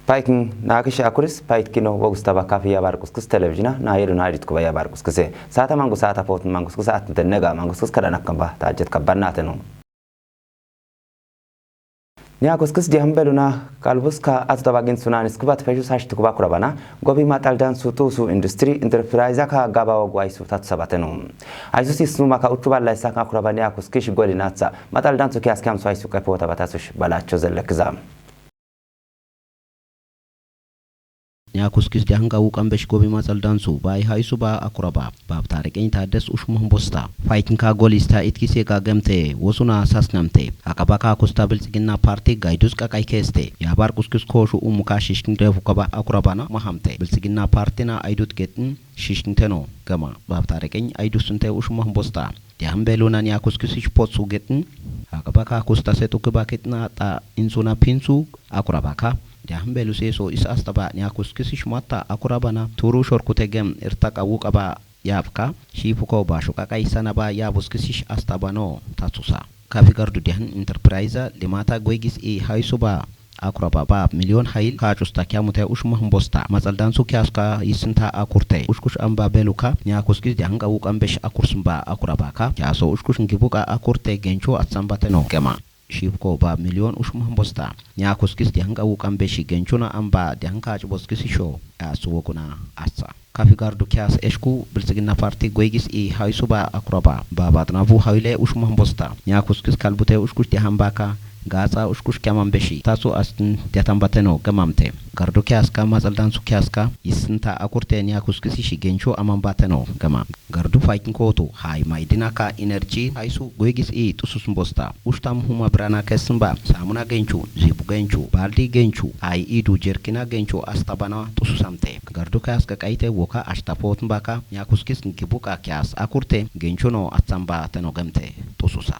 بايكن ناقش أكورس بايكينو وغستا بكافي يا باركوس كس تلفزيونا نايرو نايرت كوبا يا باركوس كسه ساعة مانغو ساعة فوت مانغو ساعة تنجا مانغو كس كذا نكمل تاجت كبرناتنو نيا كس دي هم بلونا كالبوس كا أتدباجين سونان سكوبات فيجوس هاش تكوبا كربانا غوبي ما تالدان سوتوسو إندستري إنتربرايزا كا غابا وغوايسو تاتسباتنو أيزوس يسنوما كا أوتوبا لايسا كا كربانيا كس غولي ناتسا ما تالدان سو كياس كام سوايسو كفوتا باتاسوش بلاتشو زلكزام nya kuskis di hanga wukan besh gobi masal dansu bai haisu ba akuraba bab tarik ta des ushmuh bosta fighting ka golista itkise ka gemte wosuna sasnamte akabaka kustabil sigina party gaidus ka kai keste ya bar kuskis koshu umuka shishkin defu ka ba akuraba na mahamte bil sigina party na aidut getin shishkin teno gama bab tarik aidusunte ushmuh bosta di hambeluna nya kuskis potsu getin akabaka kustasetu ka bakitna ta insuna pinsu akuraba ka dia hambelu seso is astaba nya kuskisi shmata akurabana turu shorkutegem irtaka wukaba yabka shifuko ba shuka kai sana ba yabuskisi astabano tatsusa kafigardu dihan enterprise limata goigis e haisuba akuraba ba million hayil ka justa kyamuta ushma humbosta matsaldan su kyaska yisinta akurte ushkush amba beluka nya kuskis dihan ga wukam besh akursumba akuraba ka kyaso ushkush ngibuka akurte gencho atsambateno kema shifko ba million ushma bosta nya kuskis di hanga wukan beshi genchuna amba di hanga boskis show suwokuna asa kafigardu kyas eshku bilsigina party goigis e haisuba akraba babatna bu haile ushma bosta nya kuskis kalbute ushkush di hambaka gaza ushkush kamam beshi taso astin detambateno gamamte gardu kyas ka mazaldan su kyas ka yisinta akurte nya kuskis shi gencho amambateno gama gardu fighting koto hay maidina ka energy haisu goigis e tusus bosta ustam huma brana kesamba samuna gencho zibu gencho baldi gencho ay idu jerkina gencho astabana tususamte gardu kyas ka kaite woka ashtapot mbaka nya kuskis nkibuka kyas akurte gencho no atsamba teno gamte tususa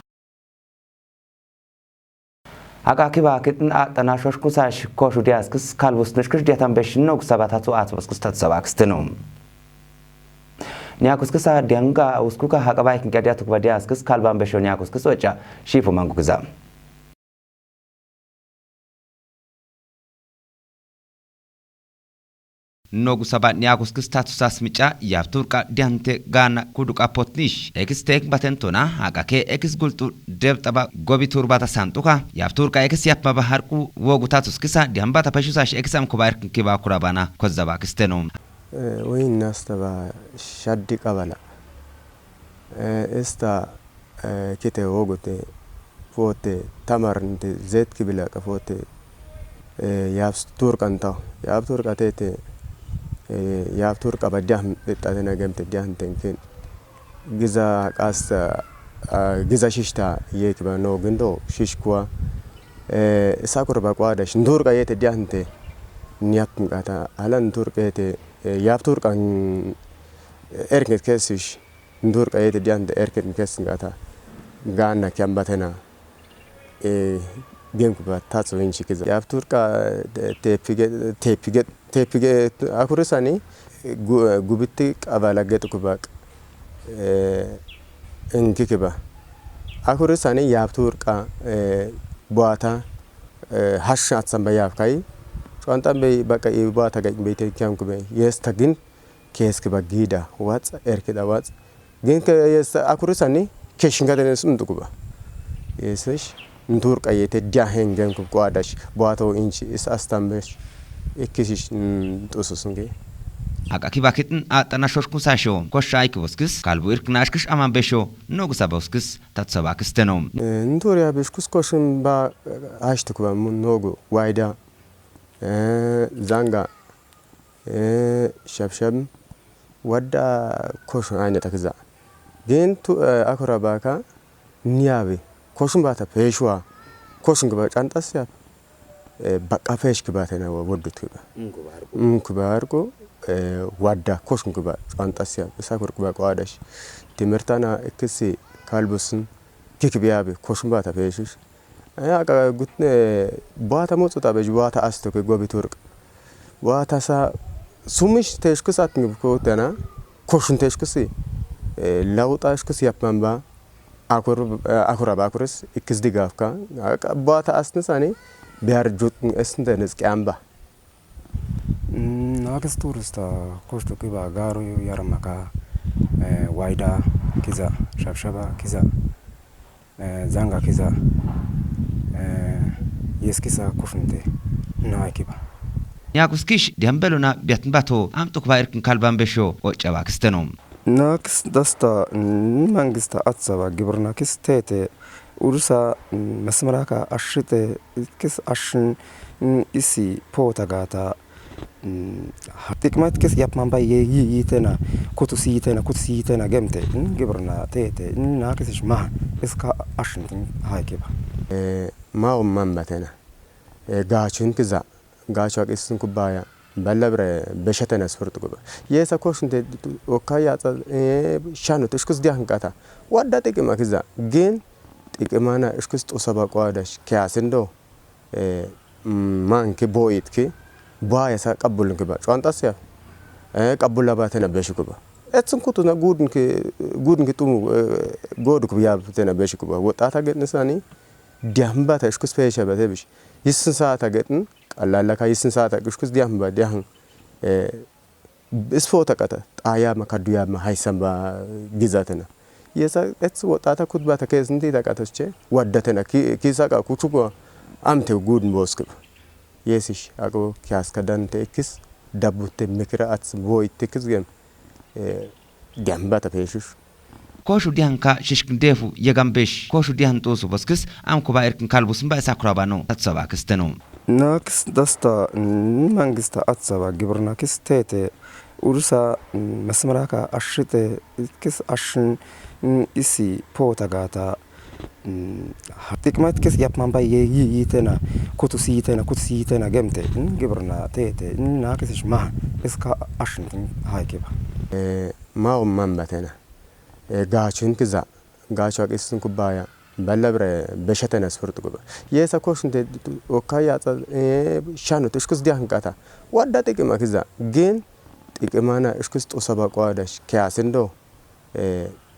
Akakiba kitin atanashosh kusash koshu diaskis kalbus nishkish diatam beshinno kusabatatu atwaskis tatsabaksteno Nyakuskisa dianga uskuka hakabai kingadia tukvadiaskis kalbam besho nyakuskis ocha shifu mangukuza Nogu sabat nyakuskis tatusas micha yafturka diante gana kuduka potnish ekistek batentona agake ekis gultu debtaba gobi turbata santuka yafturka ekis yapma baharku wogu tatuskisa diambata peshusash ekisam kubair kiba kurabana kozaba kistenom وين الناس تبع شد قبلا استا كته وقته فوت تمر انت زيت كبلا كفوت يابستور كنتا يابتور كتيت يابتور كبديهم بتاعنا جمت ديهم تنكين جزا قاس جزا شيشتا يكبا نو جندو شيشكوا ساكور باقوادش ندور كايت ديهم تي نيابم كاتا على ندور كايت يابتور كان إركن كيسش ندور كايت ديان إركن كيسن كاتا غانا كيامباتنا جيم كبا تاتسو إنشي كذا يابتور كا تيبيجت أكورساني غوبيتك أبالاجت كباك إنكي كبا أكورساني يابتور كا بواتا هشات سامبياف كاي Soalnya be baka ibu ata gak bete kiam kube yes tagin kes keba gida wat erkeda wat gin ke yes akurusani keshinga denen sundu kuba yesesh ndur kayete dia hengen ku kwadash boato inchi is astambesh ekisish tosusunge Akakiba kitin atanashosh kusasho koshai kuskis kalbu irknashkish aman besho nogusaboskis tatsabakstenom ndur ya beshkus koshun ba ashtu kuba nogu waida زانغا شبشب ودا كوشن عيني تكذا دين تو أكورا باكا نيابي كوشن باتا بيشوا كوشن كبار أنت أسيا بقى فيش كبارنا وودت كبار كباركو ودا كوشن كبار أنت أسيا بس أكور كبار قادش تمرتنا إكسي كالبسن كيك بيابي كوشن باتا بيشوش يا قلتنا باتا موت تابج باتا أستوك جوبي تورك باتا سا سومش تشكسات نبكوتنا كوشن تشكسي لو تشكسي يبمان با أكور باكورس إكس ديجافكا باتا أستنساني بيار جوت أستندنس كأمبا Nakis turista koshtu kiba garu yaramaka waida kiza shabshaba kiza zanga kiza yeskisa kushunte na kiba Yakuskish diambeluna biatnbato amtuk vairkin kalban besho ochabakistenom. Nakis dasta mangista atsaba gibrna kis tete urusa masmaraka ashite kis ashin isi potagata tikmat kis yapman ba yitena kutusitena gemte gibrna tete nakis ma iska ashin haykiba ma ummatena gachun kiza gacho kisun kubaya balabre beshatena sfurtugo yesa koshunte okaya shanu tishkus diankata wadda tikima kiza gen tikimana ishkus tosaba qadash kyasendo manke boyitki baya sa qabulun kiba chwantasya qabulla batena beshikuba etsun kutuna gudun tumu godu kuya batena beshikuba wotata getnesani diambata ishkus pesha batebish yisin saata getn qallalaka yisin saata ishkus diamba dihan isfota kata aya makaduya ma haysamba gizatena yesa ets wotata kutbata kesinti takatosche waddatena kisaka kuchugo amte gudun boskub yesish ago kyaskadante ekis dabute mikra ats voitekis gem diambata peshish Koshu dihanka shishkindefu yegambesh koshu dihan tosu boskis amko vairkin kalbusin ba sakurabano tatsabakistenom. Nakis dasta mangista atsaba gibrna kis tete urusa masmaraka ashite kis ashin isi potagata tikmat kis yapman ba yitena kutusitena gemte gibrna tete nakis ma iska ashin haykiba ma ummatena gachun kiza gacho kisun kubaya balabre beshatena sfurtugo yesa koshunte okaya shanu tishkus diankata wadda tikima kiza gen tikimana ishkus tosaba qadash kyasendo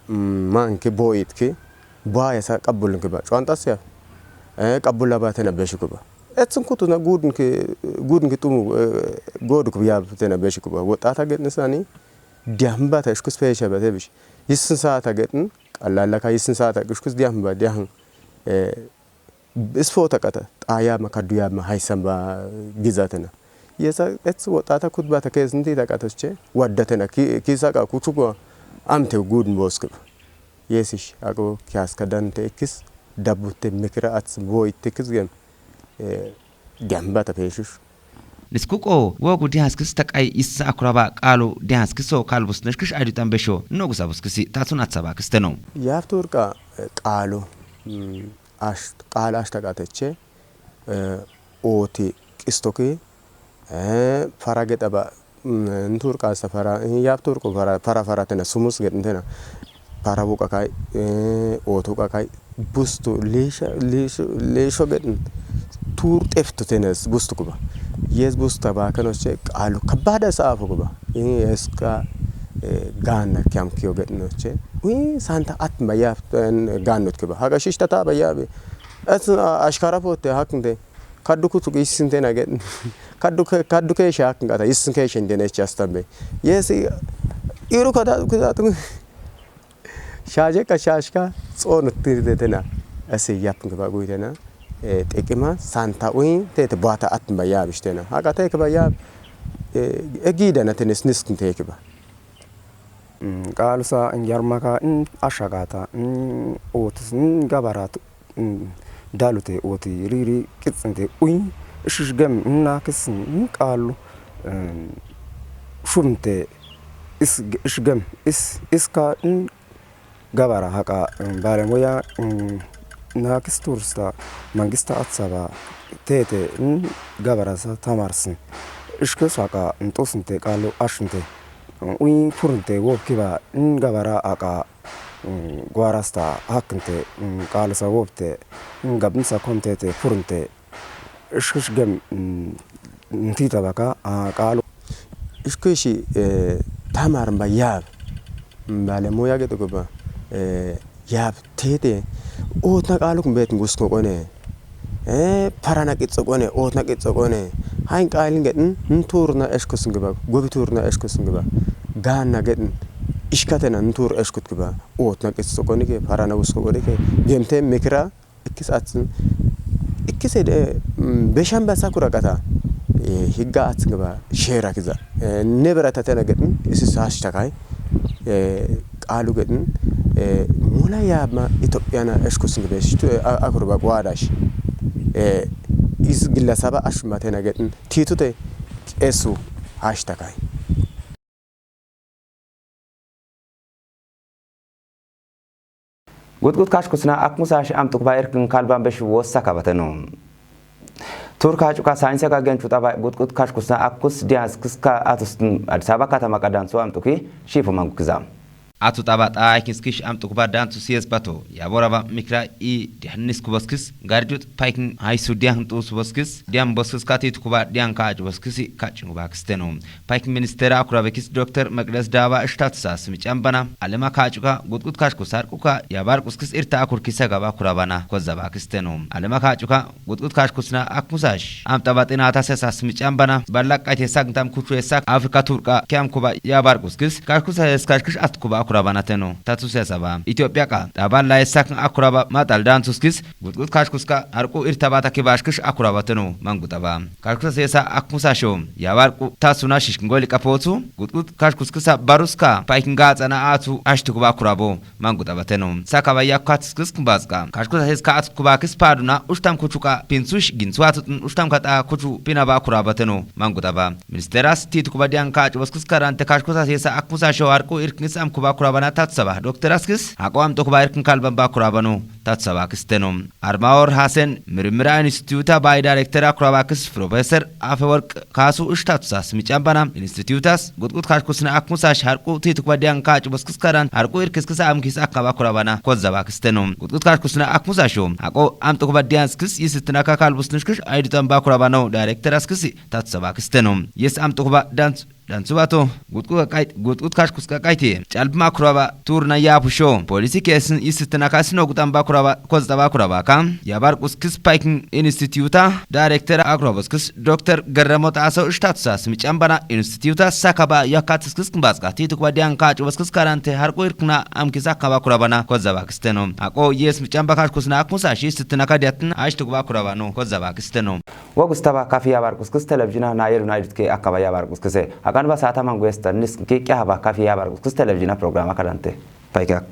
manke boyitki baya sa qabulun kiba chwantasya qabulla batena beshikuba etsun kutuna gudun tumu godu kuya batena beshikuba wotata getnesani diambata ishkus pesha batebish yisin saata getn qallalaka yisin saata ishkus diamba dihan isfota kata aya makaduya ma haysamba gizatena yesa ets wotata kutbata kesinti takatosche waddatena kisaka kuchugo amte gudun boskub yesish ago kyaskadante ekis dabute mikra ats voitekis gem diambata peshish Niskuko wogu dihaskis takai isa akuraba qalu dihaskiso kalbus nishkish adutan besho nogusabuskisi tatun atsabakisteno. Yafturka qalu qala ashtagateche oti qistoki faragetaba nturka safara yafturko faratena sumus getntena parabuka kai otuka kai bustu lesho getn tur teftutenes bustu kuba yes busta ba kanoche qalu kabada saafu kuba eska gana kyam kiyo getnoche santa atma yaf ganot kuba haga shishtata ba yabe as ashkara pote haknde kaddu kutu isintena get kaddu ke shak ngata isin ke shendene chastabe yes iru kada tu shaje ka shashka tsonu tirdetena ase yapn kuba goitena tekima santa tete bata atma yabishtena haga tekba yab egida natenes niskin tekba qalusa yarmaka ashagata otis gabarat dalute oti riri kitsinte shishgam nakis qalu shumte ishgam iska gabara haka balemoya nakis tursta mangista atsaba tete gabarasa tamarsin ishkesaka ntosinte qalu ashinte furunte wobkiba gabara aka guarasta haknte qalusa wobte gabnsa kontete furunte ishkeshgam ntita baka qalu ishkeshi tamar bayab balemoya getuba yab tete otna qalu kumbet ngusko qone parana qitso qone otna qitso qone hain qaalin gedin nturna eskos ngaba gobi turna eskos ngaba gaana gedin ishkatena ntur eskut ngaba otna qis sokonike parana uskogonike gemte mikra ikisatsin ikisede beshamba sakura qata higga atsngaba shera kiza neberata tena gedin isis hashtagai qaalu gedin mola yaama Itoophiyaana eskos ngaba shitu akurba gwadash is ግለሰባ አሽማቴ ነገን ቲቱቴ ቄሱ ሃሽታጋይ ጉጥጉጥ ካሽኩስና አክሙሳሽ አምጡቅ ባይርክን ካልባን በሽ ወሳ ካበተኑ ቱርካ ጩካ ሳይንስ ያጋገንቹ ጣባ ጉጥጉጥ ካሽኩስና አኩስ ዲያስ ክስካ አትስን አዲስ አበባ ከተማ ቀዳንሱ አምጡቂ ሺፉ ማንኩዛ አቱ ጣባጣ አይኪስኪሽ አምጡቅ ባዳንቱ ሲየስባቶ ያቦራባ ሚክራ ኢ ዲያንስ ኩበስክስ ጋርጁት ፓይክን ሃይሱ ዲያን ጡስ በስክስ ዲያን በስክስ ካቲት ኩባ ዲያን ካጭ በስክስ ካጭኑ ባክስተ ነው ፓይክ ሚኒስቴር አኩራበኪስ ዶክተር መቅደስ ዳባ እሽታትሳስ ሚጫምባና አለማ ካጭካ ጉጥጉጥ ካሽኩ ሳርቁካ ያባር ቁስክስ ኢርታ አኩርኪሰ ጋባ ኩራባና ኮዛ ባክስተ ነው አለማ ካጭካ ጉጥጉጥ ካሽኩስና አክሙሳሽ አምጣባጤና ታሰሳስ ሚጫምባና ባላቃት የሳግንታም ኩቹ የሳክ አፍሪካ ቱርቃ ኪያም ኩባ ያባር ቁስክስ ካሽኩሳ የስካሽክሽ አትኩባ አኩራባናተኖ ታቱስ ያሰባ ኢትዮጵያ ቃ ጣባን ላይ ሳክ አኩራባ ማጣል ዳንቱስክስ ጉጥጉጥ ካሽኩስካ አርቁ ኢርታባታ ኪባሽክሽ አኩራባተኖ ማንጉጣባ ካሽኩሳ የሳ አክሙሳሾ ያባርቁ ታሱና ሽሽንጎል ቀፎቱ ጉጥጉጥ ካሽኩስክሳ ባሩስካ ፓይኪንጋ ጻና አቱ አሽትኩባ አኩራቦ ማንጉጣባተኖ ሳካባ ያኳትስክስ ኩባስካ ካሽኩሳ የስካ አትኩባክስ ፓዱና ኡሽታም ኩቹካ ፒንሱሽ ጊንሷቱን ኡሽታም ካጣ ኩቹ ፒናባ አኩራባተኖ ማንጉጣባ ሚኒስቴራስ ቲትኩባ ዲያንካ ጭበስክስ ካራንተ ካሽኩሳ የሳ አክሙሳሾ አርቁ ኢርክንሳም ኩባ ኩራባና ታትሰባ ዶክተር አስክስ አቋም ጦክ ባይርክን ካልበንባ ኩራባኑ ታትሰባ ክስተኖ አርማወር ሐሰን ምርምራ ኢንስቲትዩታ ባይ ዳይሬክተር አኩራባክስ ፕሮፌሰር አፈወርቅ ካሱ እሽታትሳስ ሚጫምባና ኢንስቲትዩታስ ጉጥጉጥ ካሽኩስና አክሙሳሽ አርቁ ቲትኩባ ዲያንካ ጭበስክስ ካራን አርቁ ኢርክስክስ አምኪስ አካባ ኩራባና ኮዘባ ክስተኖ ጉጥጉጥ ካሽኩስና አክሙሳሾ አቆ አምጦክ ባዲያንስክስ ይስትናካ ካልቡስንሽክሽ አይዲተንባ ኩራባናው ዳይሬክተር አስክስ ታትሰባ ክስተኖ የስ አምጦክ ባዳንስ ዳንሱባቶ ጉጥጉጥ ካሽኩስ ቃይቴ ጫልብማ ኩራባ ቱርና ያፑሾ ፖሊሲ ኬስን ይስትናካስ ነው ጉጣምባ ኩራባ ኮዝጣባ ኩራባ ካ ያባርቁስ ክስ ፓይክን ኢንስቲትዩታ ዳይሬክተር አክሮበስክስ ዶክተር ገረሞት አሰው እሽታትሳስ ሚጫምባና ኢንስቲትዩታ ሳካባ ያካትስክስ ክንባስካ ቲትኳዲያን ካጭበስክስ ካራንተ ሃርቆ ይርክና አምኪሳ ካባ ኩራባና ኮዘባ ክስተኖ አቆ የስ ሚጫምባ ካሽኩስና አክሙሳሽ ይስትናካዲያትን አሽትኩባ ኩራባ ነው ኮዘባ ክስተኖ ወጉስታባ ካፊ ያባርቁስ ክስ ቴሌቪዥና ናየሉ ናይድት ኬ አካባ ያባርቁስ ክስ አካን ባሳታ ማንጎስተንስ ኬ ቂያባ ካፊ ያባርቁስ ክስ ቴሌቪዥና ፕሮግራማ ካላንተ ፓይካክ